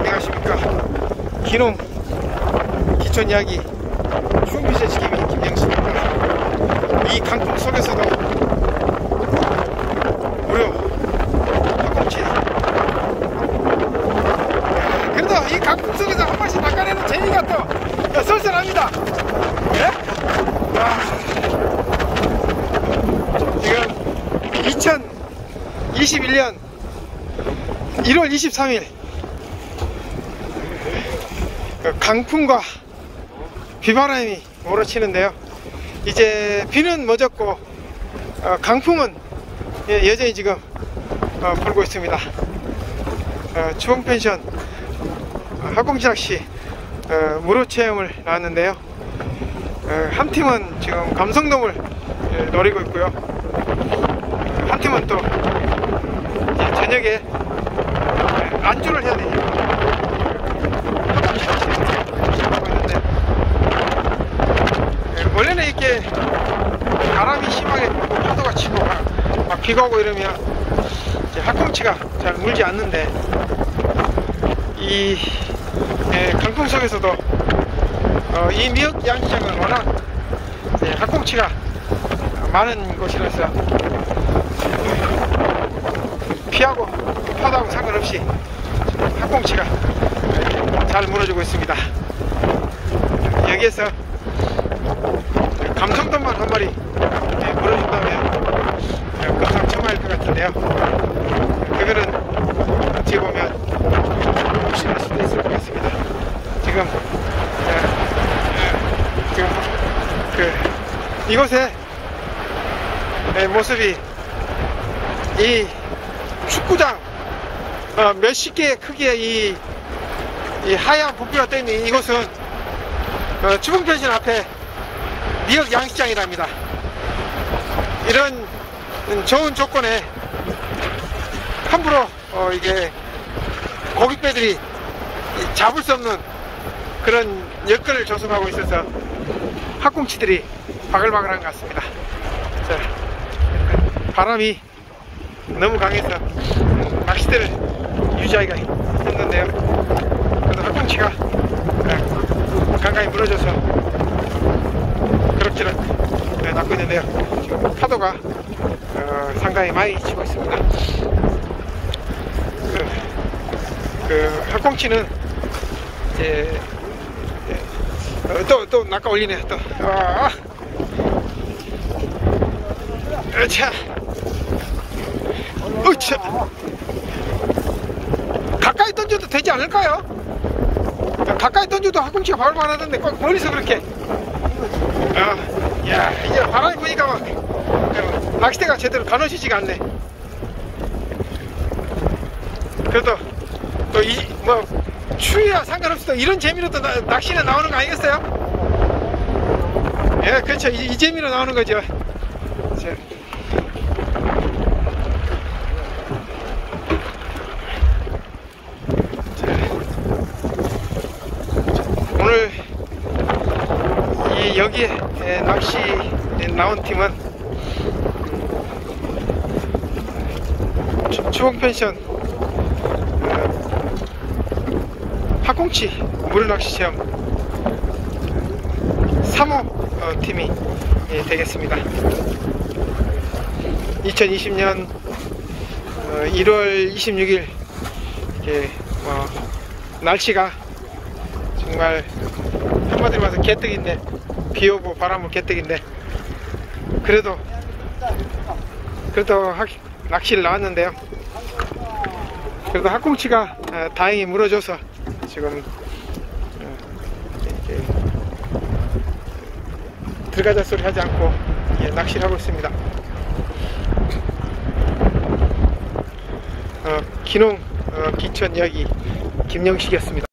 안녕하십니까. 기농 기촌 이야기 추운빛의 지킴이 김영식입니다. 이 강풍 속에서도 무려 닭꼬치. 그래도 이 강풍 속에서 한 번씩 낚아내는 재미가 또 쏠쏠합니다. 예? 지금 2021년 1월 23일 강풍과 비바람이 몰아치는데요. 이제 비는 멎었고 강풍은 여전히 지금 불고 있습니다. 추봉펜션 학꽁치낚시 무료 체험을 나왔는데요. 한 팀은 지금 감성돔을 노리고 있고요. 한 팀은 또 저녁에 안주를 해야 되니까 하고 있는데, 원래는 이렇게 바람이 심하게 불고 파도가 치고 막 비가 오고 이러면 이제 학꽁치가 잘 물지 않는데, 이 강풍 속에서도 이 미역 양식장은 워낙 학꽁치가 많은 곳이라서 피하고 파도하고 상관없이 학꽁치가 잘 물어주고 있습니다. 여기에서 감성돔만 한 마리 물어준다면 금상첨화일 것 같은데요. 그거는 어떻게 보면 혹시날 수도 있을 것 같습니다. 지금 이곳에 모습이 이 축구장 몇십 개의 크기의 이 하얀 부피가 떠있는 이곳은 추봉펜션 앞에 미역 양식장이랍니다. 이런 좋은 조건에 함부로 이게 고깃배들이 잡을 수 없는 그런 여건을 조성하고 있어서 학꽁치들이 바글바글한 것 같습니다. 자, 바람이 너무 강해서 낚시대를 유지하기가 힘든데요. 그래도 학꽁치가 간간히 물어줘서 그럭저럭 낚고 있는데요. 지금 파도가 상당히 많이 치고 있습니다. 그 학꽁치는 이제 또 낚아 올리네. 또 자, 가까이 던져도 되지 않을까요? 가까이 던져도 학꽁치가 바울만 하던데 꼭 멀리서 그렇게. 야, 이제 바람이 부니까 막 낚시대가 제대로 가눠지지가 않네. 그래도 또 추위야 상관없이 또 이런 재미로 또 낚시는 나오는 거 아니겠어요? 예, 그렇죠. 이 재미로 나오는 거죠. 자. 오늘 여기에 낚시 나온 팀은 추봉펜션 학꽁치 무료낚시 체험 3호 팀이 되겠습니다. 2020년 1월 26일 이렇게 날씨가 정말 한마디로 말해서 개떡인데, 비오고 바람은 개떡인데, 그래도 낚시를 나왔는데요. 그래도 학꽁치가 다행히 물어줘서 지금 이렇게 들어가자 소리 하지 않고 낚시를 하고 있습니다. 기농 기촌 이야기 김영식이었습니다.